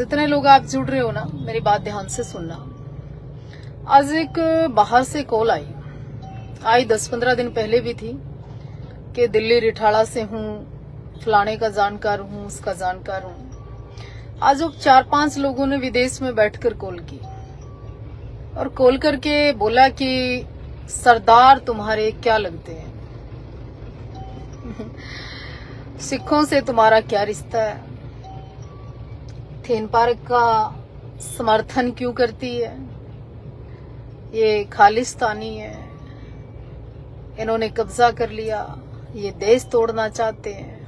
जितने लोग आप जुड़ रहे हो ना, मेरी बात ध्यान से सुनना। आज एक बाहर से कॉल आई 10-15 दिन पहले भी थी कि दिल्ली रिठाड़ा से हूँ, फलाने का जानकार हूँ, उसका जानकार हूँ। आज वो 4-5 लोगों ने विदेश में बैठकर कॉल की और कॉल करके बोला कि सरदार तुम्हारे क्या लगते हैं, सिखों से तुम्हारा क्या रिश्ता है, थीम पार्क का समर्थन क्यों करती है, ये खालिस्तानी है, इन्होंने कब्जा कर लिया, ये देश तोड़ना चाहते हैं,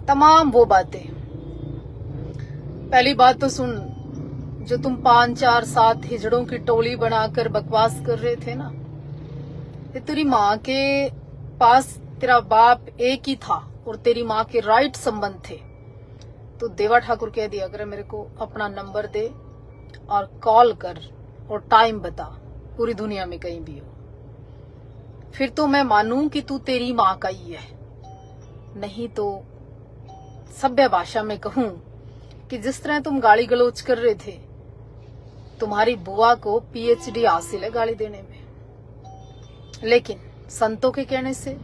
तमाम वो बातें। पहली बात तो सुन, जो तुम 5-4-7 हिजड़ों की टोली बनाकर बकवास कर रहे थे ना, ये तेरी माँ के पास तेरा बाप एक ही था और तेरी माँ के राइट संबंध थे। तो देवा ठाकुर कह दिया अगर मेरे को अपना नंबर दे और कॉल कर और टाइम बता, पूरी दुनिया में कहीं भी हो, फिर तो मैं मानूं कि तू तेरी माँ का ही है। नहीं तो सभ्य भाषा में कहूं कि जिस तरह तुम गाली गलौज कर रहे थे, तुम्हारी बुआ को पीएचडी हासिल है गाली देने में, लेकिन संतों के कहने से,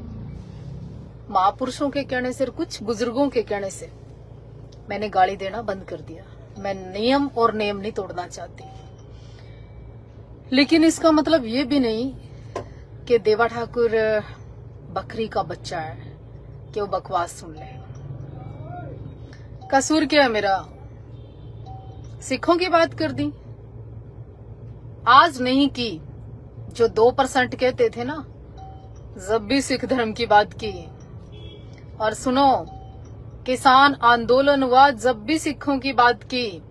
महापुरुषों के कहने से, कुछ बुजुर्गों के कहने से मैंने गाली देना बंद कर दिया। मैं नियम और नेम नहीं तोड़ना चाहती, लेकिन इसका मतलब ये भी नहीं कि देवा ठाकुर बकरी का बच्चा है कि वो बकवास सुन ले। कसूर क्या है मेरा? सिखों की बात कर दी, आज नहीं की। जो 2% कहते थे ना, जब भी सिख धर्म की बात की, और सुनो, किसान आंदोलन हुआ जब भी सिखों की बात की,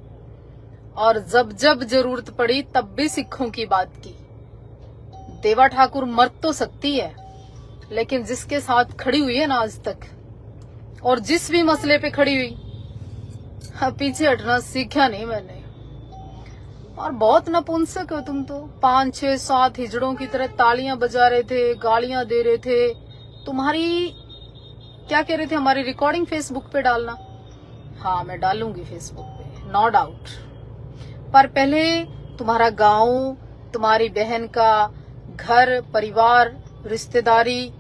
और जब जब जरूरत पड़ी तब भी सिखों की बात की। देवा ठाकुर मर तो सकती है, लेकिन जिसके साथ खड़ी हुई है ना आज तक, और जिस भी मसले पे खड़ी हुई, पीछे हटना सीखा नहीं मैंने। और बहुत नपुंसक हो तुम तो, 5-6-7 हिजड़ों की तरह तालियां बजा रहे थे, गालियां दे रहे थे। तुम्हारी क्या कह रहे थे, हमारी रिकॉर्डिंग फेसबुक पे डालना। हाँ, मैं डालूंगी फेसबुक पे, नो डाउट। पर पहले तुम्हारा गांव, तुम्हारी बहन का घर, परिवार, रिश्तेदारी,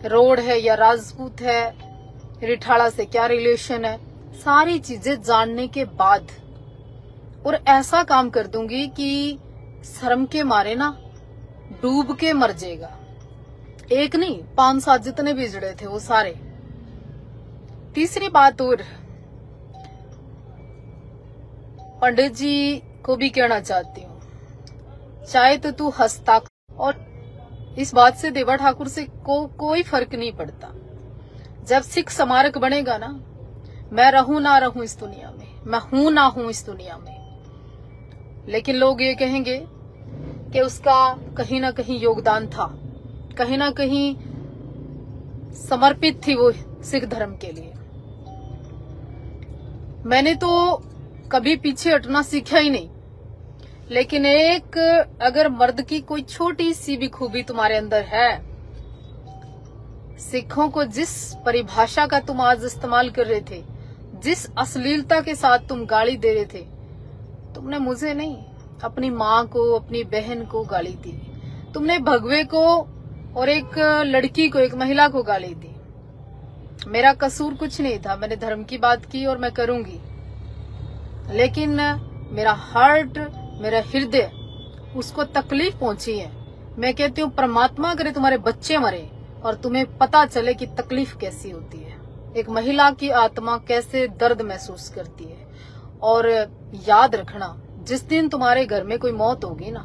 रोड है या राजपूत है, रिठाड़ा से क्या रिलेशन है, सारी चीजें जानने के बाद, और ऐसा काम कर दूंगी कि शर्म के मारे ना डूब के मर जाएगा। एक नहीं, 5-7 जितने भी जड़े थे वो सारे। तीसरी बात, और पंडित जी को भी कहना चाहती हूँ, चाहे तो तू हंसता, और इस बात से देवा ठाकुर से कोई फर्क नहीं पड़ता। जब सिख स्मारक बनेगा ना, मैं रहूं ना रहूं इस दुनिया में, मैं हूं ना हूं इस दुनिया में, लेकिन लोग ये कहेंगे कि उसका कहीं ना कहीं योगदान था, कहीं ना कहीं समर्पित थी वो सिख धर्म के लिए। मैंने तो कभी पीछे हटना सीखा ही नहीं, लेकिन एक अगर मर्द की कोई छोटी सी भी खूबी तुम्हारे अंदर है, सिखों को जिस परिभाषा का तुम आज इस्तेमाल कर रहे थे, जिस अश्लीलता के साथ तुम गाली दे रहे थे, तुमने मुझे नहीं, अपनी माँ को, अपनी बहन को गाली दी। तुमने भगवे को और एक लड़की को, एक महिला को गाली दी। मेरा कसूर कुछ नहीं था, मैंने धर्म की बात की और मैं करूंगी, लेकिन मेरा हार्ट, मेरा हृदय, उसको तकलीफ पहुंची है। मैं कहती हूँ परमात्मा करे तुम्हारे बच्चे मरे और तुम्हें पता चले कि तकलीफ कैसी होती है, एक महिला की आत्मा कैसे दर्द महसूस करती है। और याद रखना, जिस दिन तुम्हारे घर में कोई मौत होगी ना,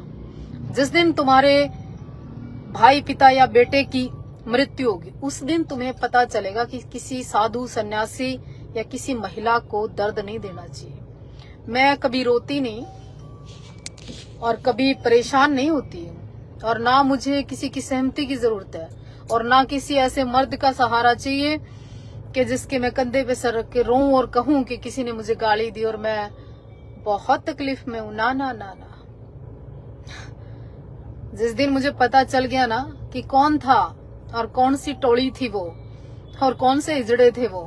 जिस दिन तुम्हारे भाई, पिता या बेटे की मृत्यु होगी, उस दिन तुम्हें पता चलेगा कि किसी साधु, सन्यासी या किसी महिला को दर्द नहीं देना चाहिए। मैं कभी रोती नहीं और कभी परेशान नहीं होती हूँ, और ना मुझे किसी की सहमति की जरूरत है, और ना किसी ऐसे मर्द का सहारा चाहिए कि जिसके मैं कंधे पे सर रख के रोऊं और कहूं कि किसी ने मुझे गाली दी और मैं बहुत तकलीफ में हूं। ना ना ना ना, जिस दिन मुझे पता चल गया ना कि कौन था और कौन सी टोली थी वो और कौन से हिजड़े थे वो,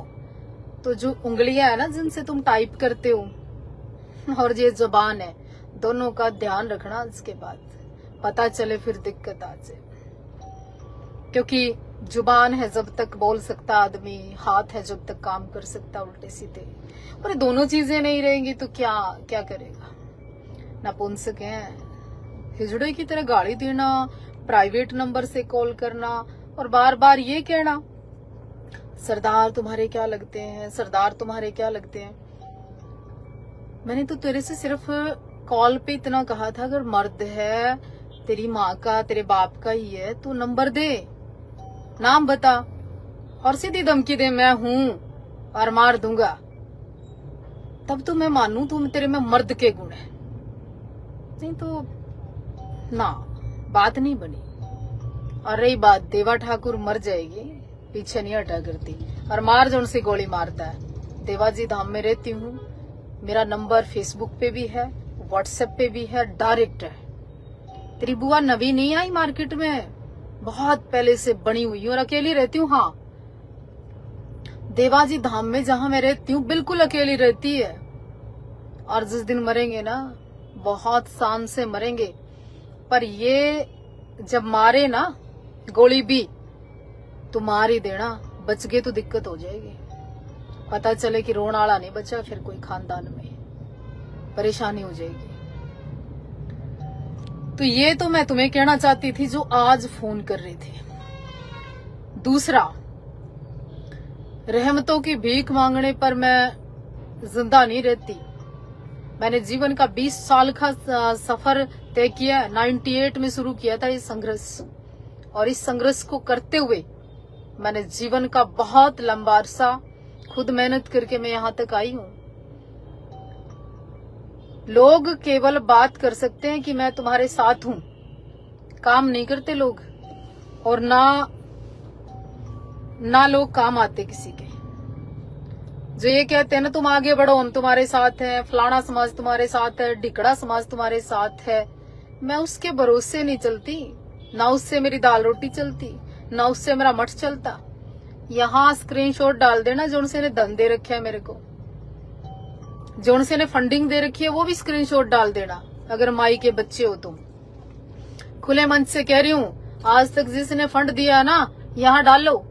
तो जो उंगलियां है ना जिनसे तुम टाइप करते हो और ये जुबान है, दोनों का ध्यान रखना। इसके बाद पता चले फिर दिक्कत आ जाए, क्योंकि जुबान है जब तक बोल सकता आदमी, हाथ है जब तक काम कर सकता उल्टे सीधे। और दोनों चीजें नहीं रहेंगी तो क्या क्या करेगा। नपुंसक है, हिजड़े की तरह गाली देना, प्राइवेट नंबर से कॉल करना और बार बार ये कहना सरदार तुम्हारे क्या लगते हैं, सरदार तुम्हारे क्या लगते हैं। मैंने तो तेरे से सिर्फ कॉल पे इतना कहा था, अगर मर्द है, तेरी माँ का तेरे बाप का ही है, तो नंबर दे, नाम बता और सीधी धमकी दे मैं हूं और मार दूंगा, तब तो मैं मानूं तुम तेरे में मर्द के गुण है। नहीं तो ना, बात नहीं बनी। और रही बात देवा ठाकुर मर जाएगी, पीछे नहीं हटा करती और मार जो उनसे गोली मारता है। देवाजी धाम में रहती हूँ, मेरा नंबर फेसबुक पे भी है, व्हाट्सएप पे भी है, डायरेक्ट है। तेरी बुआ नवी नहीं आई मार्केट में, बहुत पहले से बनी हुई और अकेली रहती हूँ। हाँ, देवाजी धाम में जहां मैं रहती हूँ बिल्कुल अकेली रहती है। और जिस दिन मरेंगे ना, बहुत शान से मरेंगे, पर ये जब मारे ना गोली भी तो मार ही देना, बच गए तो दिक्कत हो जाएगी। पता चले कि रोण आला नहीं बचा, फिर कोई खानदान में परेशानी हो जाएगी। तो ये तो मैं तुम्हें कहना चाहती थी जो आज फोन कर रहे थे। दूसरा, रहमतों की भीख मांगने पर मैं जिंदा नहीं रहती। मैंने जीवन का 20 साल का सफर तय किया। 98 में शुरू किया था ये संघर्ष, और इस संघर्ष को करते हुए मैंने जीवन का बहुत लंबा अरसा खुद मेहनत करके मैं यहाँ तक आई हूँ। लोग केवल बात कर सकते हैं कि मैं तुम्हारे साथ हूँ, काम नहीं करते लोग, और ना लोग काम आते किसी के। जो ये कहते हैं ना तुम आगे बढ़ो, हम तुम्हारे साथ हैं, फलाना समाज तुम्हारे साथ है, ढिकड़ा समाज तुम्हारे साथ है, मैं उसके भरोसे नहीं चलती। ना उससे मेरी दाल रोटी चलती, ना उससे मेरा मठ चलता। यहाँ स्क्रीनशॉट डाल देना जो उनसे ने धन दे रखे है मेरे को, जो उनसे ने फंडिंग दे रखी है वो भी स्क्रीनशॉट डाल देना, अगर माई के बच्चे हो तुम। खुले मंच से कह रही हूँ, आज तक जिसने फंड दिया ना यहाँ डालो,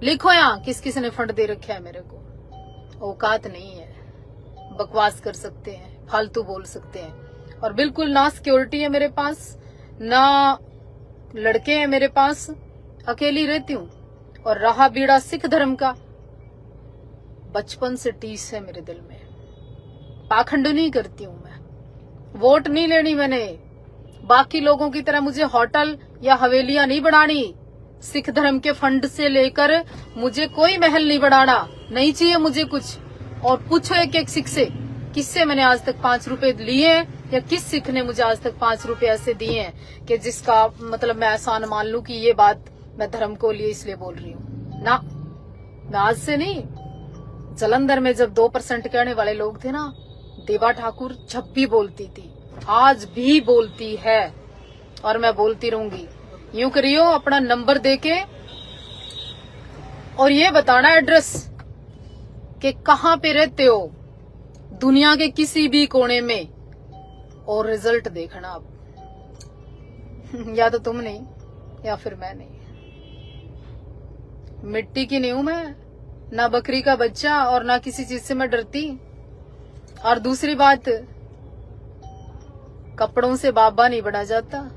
लिखो यहाँ किस किस ने फंड दे रखे है मेरे को। औकात नहीं है, बकवास कर सकते हैं, फालतू बोल सकते हैं। और बिल्कुल ना सिक्योरिटी है मेरे पास, ना लड़के हैं मेरे पास, अकेली रहती हूँ। और रहा बीड़ा सिख धर्म का, बचपन से टीस है मेरे दिल में। पाखंड नहीं करती हूँ मैं, वोट नहीं लेनी मैंने, बाकी लोगों की तरह मुझे होटल या हवेलियां नहीं बनानी। सिख धर्म के फंड से लेकर मुझे कोई महल नहीं बनाना, नहीं चाहिए मुझे कुछ। और पूछो एक एक सिख से, किससे मैंने आज तक 5 रुपए लिए या किस सिख ने मुझे आज तक 5 रुपए ऐसे दिए हैं कि जिसका मतलब मैं एहसान मान लूं कि ये बात मैं धर्म को लिए इसलिए बोल रही हूँ। ना, मैं आज से नहीं, जलंधर में जब 2% कहने वाले लोग थे ना, देवा ठाकुर जब भी बोलती थी, आज भी बोलती है और मैं बोलती रहूंगी। यूं करियो, अपना नंबर देके और ये बताना एड्रेस कि कहां पे रहते हो दुनिया के किसी भी कोने में, और रिजल्ट देखना अब। या तो तुम नहीं या फिर मैं नहीं। मिट्टी की नहीं हूं मैं, ना बकरी का बच्चा और ना किसी चीज से मैं डरती। और दूसरी बात, कपड़ों से बाबा नहीं बना जाता।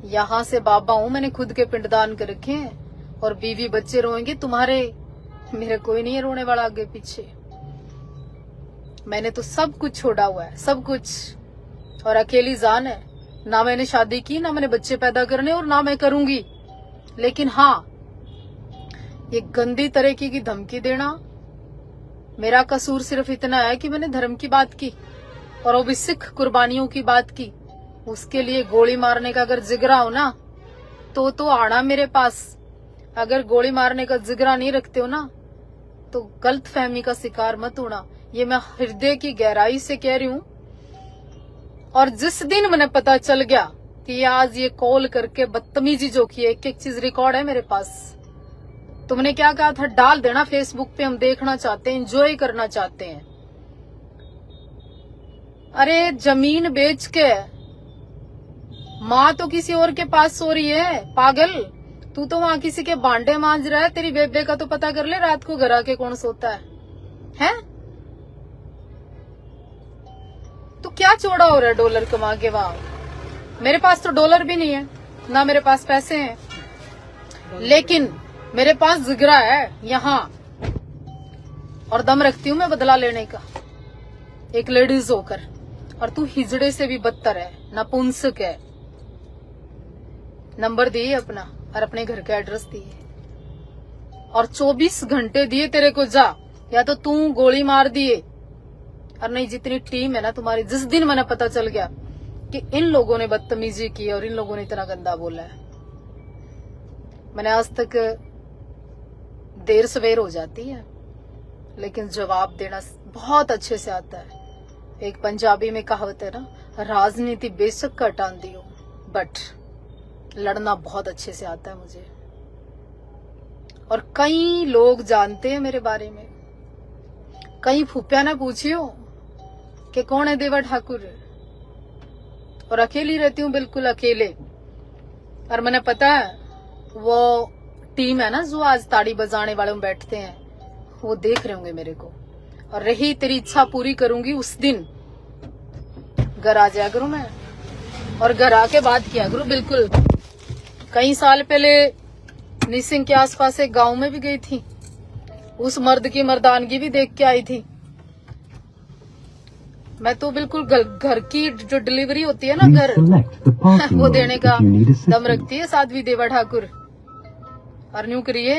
यहां से बाबा हूं, मैंने खुद के पिंडदान कर रखे हैं। और बीवी बच्चे रोएंगे तुम्हारे, मेरे कोई नहीं है रोने वाला आगे पीछे। मैंने तो सब कुछ छोड़ा हुआ है, सब कुछ। और अकेली जान है, ना मैंने शादी की, ना मैंने बच्चे पैदा करने, और ना मैं करूंगी। लेकिन हाँ, ये गंदी तरीके की धमकी देना, मेरा कसूर सिर्फ इतना है कि मैंने धर्म की बात की और वो भी सिख कुर्बानियों की बात की। उसके लिए गोली मारने का अगर जिगरा हो ना तो आना मेरे पास। अगर गोली मारने का जिगरा नहीं रखते हो ना तो गलत फहमी का शिकार मत होना। ये मैं हृदय की गहराई से कह रही हूँ। और जिस दिन मैंने पता चल गया कि आज ये कॉल करके बदतमीजी जो की है, एक एक चीज रिकॉर्ड है मेरे पास, तुमने क्या कहा था, डाल देना फेसबुक पे, हम देखना चाहते हैं, एंजॉय करना चाहते हैं। अरे जमीन बेच के माँ तो किसी और के पास सो रही है, पागल। तू तो वहां किसी के भांडे मांज रहा है। तेरी बेबे का तो पता कर ले, रात को घर आके कौन सोता है, हैं? तू क्या चौड़ा हो रहा है डॉलर कमा के वहां? मेरे पास तो डॉलर भी नहीं है, ना मेरे पास पैसे हैं, लेकिन मेरे पास जिगरा है यहाँ, और दम रखती हूँ मैं बदला लेने का, एक लेडीज होकर। और तू हिजड़े से भी बदतर है, नपुंसक है। नंबर दिए अपना और अपने घर का एड्रेस दिए, और 24 घंटे दिए तेरे को, जा, या तो तू गोली मार दिए, और नहीं जितनी टीम है ना तुम्हारी। जिस दिन मैंने पता चल गया कि इन लोगों ने बदतमीजी की और इन लोगों ने इतना गंदा बोला है, मैंने आज तक, देर सवेर हो जाती है लेकिन जवाब देना बहुत अच्छे से आता है। एक पंजाबी में कहावत है ना, राजनीति बेशक कटांदी हो, बट लड़ना बहुत अच्छे से आता है मुझे। और कई लोग जानते हैं मेरे बारे में, कई फूफिया ने पूछियो कि कौन है देवा ठाकुर, और अकेली रहती हूँ, बिल्कुल अकेले। और मैंने पता है वो टीम है ना जो आज ताड़ी बजाने वाले में बैठते हैं, वो देख रहे होंगे मेरे को। और रही तेरी इच्छा पूरी करूंगी उस दिन घर आ जाया करूं मैं, और घर आके बात किया करूं। बिल्कुल कई साल पहले निसिंग के आसपास एक गांव में भी गई थी, उस मर्द की मर्दानगी भी देख के आई थी मैं। तो बिल्कुल घर की जो डिलीवरी होती है ना, घर वो देने का दम रखती है साध्वी देवा ठाकुर। और न्यू करिए,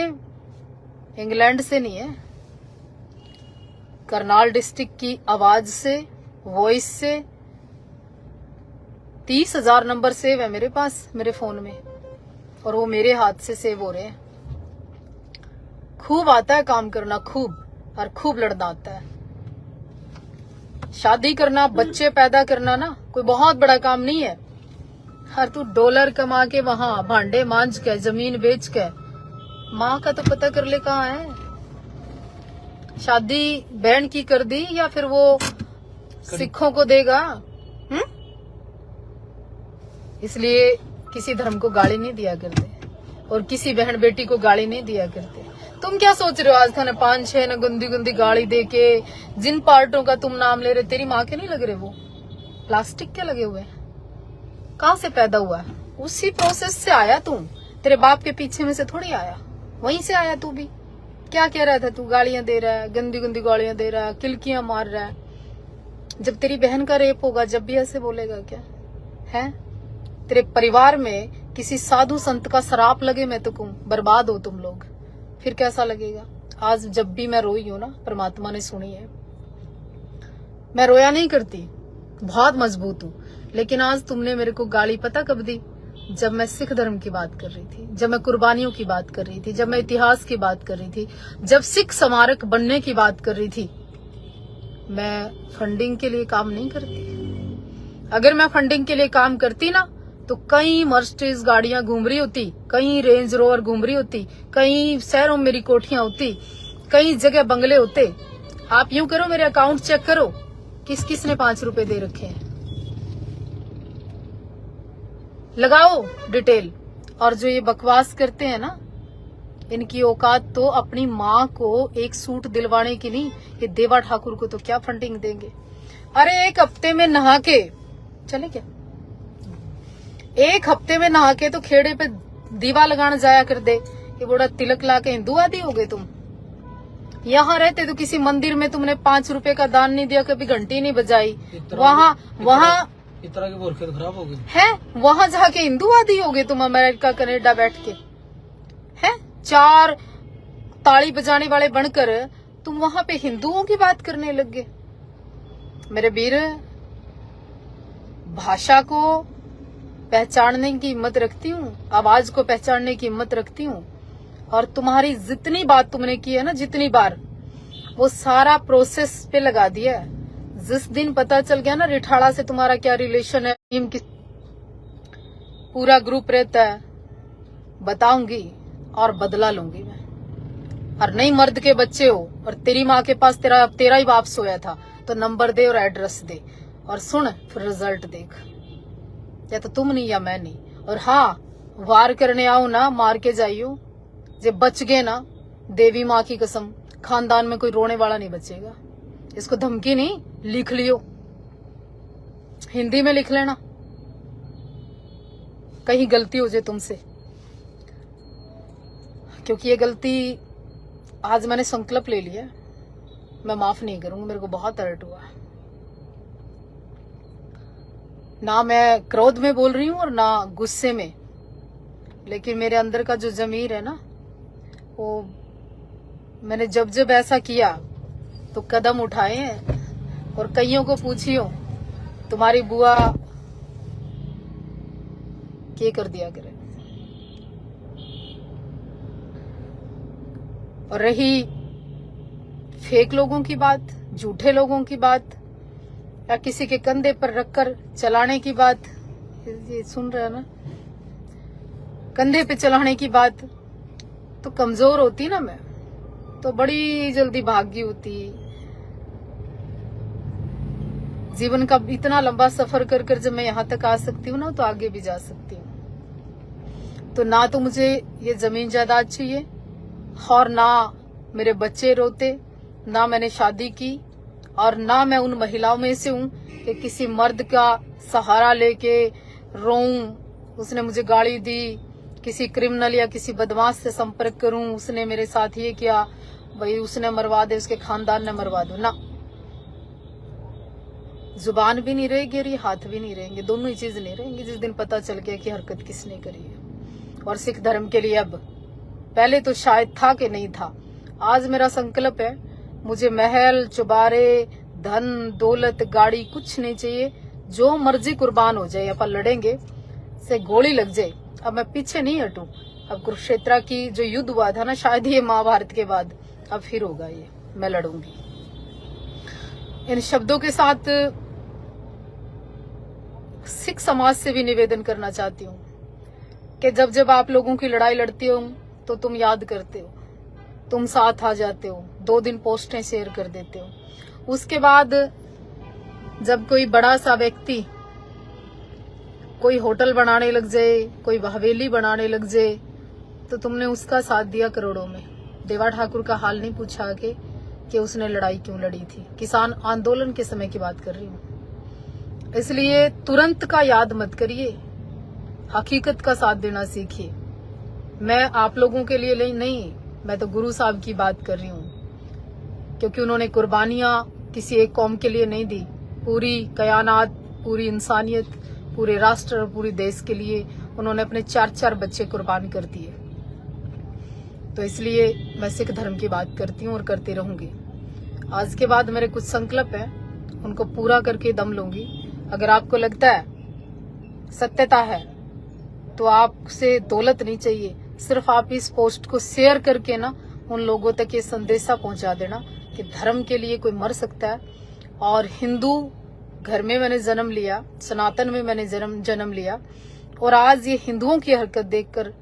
इंग्लैंड से नहीं है, करनाल डिस्ट्रिक्ट की आवाज से, वॉइस से 30,000 नंबर सेव है मेरे पास, मेरे फोन में, और वो मेरे हाथ से सेव हो रहे हैं। खूब आता है काम करना, खूब, और खूब लड़ना आता है। शादी करना, बच्चे पैदा करना ना कोई बहुत बड़ा काम नहीं है। हर तू डॉलर कमा के वहां भांडे मांज के, जमीन बेच के, माँ का तो पता कर ले कहाँ है। शादी बहन की कर दी या फिर वो सिखों को देगा? इसलिए किसी धर्म को गाली नहीं दिया करते, और किसी बहन बेटी को गाली नहीं दिया करते। तुम क्या सोच रहे हो, आज थाने 5-6 न गंदी गंदी गाली दे के, जिन पार्टों का तुम नाम ले रहे, तेरी माँ के नहीं लग रहे? वो प्लास्टिक के लगे हुए? कहाँ से पैदा हुआ है? उसी प्रोसेस से आया तू, तेरे बाप के पीछे में से थोड़ी आया, वहीं से आया तू भी। क्या कह रहा था तू? गालियां दे रहा है, गंदी गंदी गालियां दे रहा है, किलकियां मार रहा है। जब तेरी बहन का रेप होगा, जब भी ऐसे बोलेगा क्या? है तेरे परिवार में किसी साधु संत का शराप लगे, मैं तो कहूं बर्बाद हो तुम लोग, फिर कैसा लगेगा? आज जब भी मैं रोई हूं ना, परमात्मा ने सुनी है। मैं रोया नहीं करती, बहुत मजबूत हूं, लेकिन आज तुमने मेरे को गाली पता कब दी? जब मैं सिख धर्म की बात कर रही थी, जब मैं कुर्बानियों की बात कर रही थी, जब मैं इतिहास की बात कर रही थी, जब सिख स्मारक बनने की बात कर रही थी। मैं फंडिंग के लिए काम नहीं करती। अगर मैं फंडिंग के लिए काम करती ना, तो कई मर्सिडीज गाड़ियां घूम रही होती, कई रेंज रोवर घूम रही होती, कई शहरों में मेरी कोठियां होती, कई जगह बंगले होते। आप यूं करो, मेरे अकाउंट चेक करो, किस किस ने 5 रुपए दे रखे हैं, लगाओ डिटेल। और जो ये बकवास करते हैं ना, इनकी औकात तो अपनी माँ को एक सूट दिलवाने की नहीं, ये देवा ठाकुर को तो क्या फंडिंग देंगे। अरे एक हफ्ते में नहा के चले क्या? एक हफ्ते में नहा के तो खेड़े पे दीवा लगाने जाया कर दे, ये बड़ा तिलक ला के हिंदू आदि हो गए तुम। यहाँ रहते तो किसी मंदिर में तुमने 5 रुपए का दान नहीं दिया, कभी घंटी नहीं बजाई, वहाँ इतना के बोल के तो खराब हो गई है, वहां जाके हिंदूवादी हो गए तुम, अमेरिका कनाडा बैठ के हैं, 4 ताली बजाने वाले बनकर तुम वहां पे हिंदुओं की बात करने लग गए। मेरे वीर, भाषा को पहचानने की हिम्मत रखती हूँ, आवाज को पहचानने की हिम्मत रखती हूँ, और तुम्हारी जितनी बात तुमने की है ना, जितनी बार, वो सारा प्रोसेस पे लगा दिया है। जिस दिन पता चल गया ना रिठाड़ा से तुम्हारा क्या रिलेशन है, पूरा ग्रुप रहता है, बताऊंगी और बदला लूंगी मैं। और नहीं मर्द के बच्चे हो और तेरी माँ के पास तेरा ही बाप सोया था तो नंबर दे और एड्रेस दे और सुन फिर रिजल्ट देख। या तो तुम नहीं या मैं नहीं। और हाँ, वार करने आओ ना, मार के जाइयो। जब बच गए ना, देवी माँ की कसम, खानदान में कोई रोने वाला नहीं बचेगा। इसको धमकी नहीं, लिख लियो, हिंदी में लिख लेना, कहीं गलती हो जाए तुमसे। क्योंकि ये गलती आज मैंने संकल्प ले लिया, मैं माफ नहीं करूंगी। मेरे को बहुत हर्ट हुआ। ना मैं क्रोध में बोल रही हूं और ना गुस्से में, लेकिन मेरे अंदर का जो जमीर है ना, वो मैंने जब जब ऐसा किया तो कदम उठाए हैं। और कईयों को पूछियो तुम्हारी बुआ क्या कर दिया करे। और रही फेक लोगों की बात, झूठे लोगों की बात, या किसी के कंधे पर रखकर चलाने की बात, ये सुन रहे हैं ना, कंधे पे चलाने की बात, तो कमजोर होती ना मैं तो बड़ी जल्दी भागी होती। जीवन का इतना लंबा सफर कर कर जब मैं यहाँ तक आ सकती हूँ ना, तो आगे भी जा सकती हूँ। तो ना तो मुझे ये जमीन जायदाद चाहिए और ना मेरे बच्चे रोते, ना मैंने शादी की, और ना मैं उन महिलाओं में से हूँ कि किसी मर्द का सहारा लेके रोऊं, उसने मुझे गाली दी, किसी क्रिमिनल या किसी बदमाश से संपर्क करूं, उसने मेरे साथ ये किया, भाई उसने मरवा दे, उसके खानदान ने मरवा दो। ना, जुबान भी नहीं रहेगी और ये हाथ भी नहीं रहेंगे, दोनों ही चीज नहीं रहेंगी जिस दिन पता चल गया कि हरकत किसने करी है। और सिख धर्म के लिए अब, पहले तो शायद था कि नहीं था, आज मेरा संकल्प है, मुझे महल, चुबारे, धन, दौलत, गाड़ी कुछ नहीं चाहिए, जो मर्जी कुर्बान हो जाए, अपन लड़ेंगे, से गोली लग जाए, अब मैं पीछे नहीं हटूं। अब कुरुक्षेत्र की जो युद्ध हुआ था ना, शायद ये महाभारत के बाद अब फिर होगा, ये मैं लड़ूंगी। इन शब्दों के साथ सिख समाज से भी निवेदन करना चाहती हूँ कि जब जब आप लोगों की लड़ाई लड़ती हो तो तुम याद करते हो, तुम साथ आ जाते हो, 2 दिन पोस्टें शेयर कर देते हो। उसके बाद जब कोई बड़ा सा व्यक्ति कोई होटल बनाने लग जाए, कोई हवेली बनाने लग जाए, तो तुमने उसका साथ दिया करोड़ों में। देवा ठाकुर का हाल नहीं पूछा आगे कि उसने लड़ाई क्यों लड़ी थी। किसान आंदोलन के समय की बात कर रही हूँ। इसलिए तुरंत का याद मत करिए, हकीकत का साथ देना सीखिए। मैं आप लोगों के लिए नहीं, मैं तो गुरु साहब की बात कर रही हूँ, क्योंकि उन्होंने कुर्बानियां किसी एक कौम के लिए नहीं दी, पूरी कयानात, पूरी इंसानियत, पूरे राष्ट्र और पूरे देश के लिए उन्होंने अपने 4-4 बच्चे कुर्बान कर दिए। तो इसलिए मैं सिख धर्म की बात करती हूँ और करती रहूंगी। आज के बाद मेरे कुछ संकल्प हैं, उनको पूरा करके दम लूंगी। अगर आपको लगता है सत्यता है तो आपसे दौलत नहीं चाहिए, सिर्फ आप इस पोस्ट को शेयर करके ना उन लोगों तक ये संदेशा पहुंचा देना कि धर्म के लिए कोई मर सकता है। और हिंदू घर में मैंने जन्म लिया, सनातन में मैंने जन्म लिया, और आज ये हिंदुओं की हरकत देखकर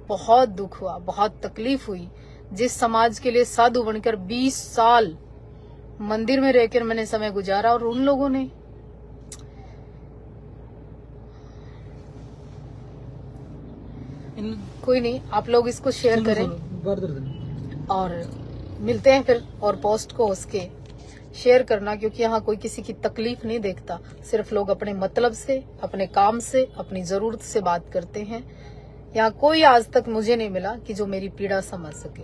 बहुत दुख हुआ, बहुत तकलीफ हुई। जिस समाज के लिए साधु बनकर 20 साल मंदिर में रहकर मैंने समय गुजारा, और उन लोगों ने कोई नहीं, आप लोग इसको शेयर करें और मिलते हैं फिर। और पोस्ट को उसके शेयर करना, क्योंकि यहाँ कोई किसी की तकलीफ नहीं देखता, सिर्फ लोग अपने मतलब से, अपने काम से, अपनी जरूरत से बात करते हैं। यहाँ कोई आज तक मुझे नहीं मिला कि जो मेरी पीड़ा समझ सके।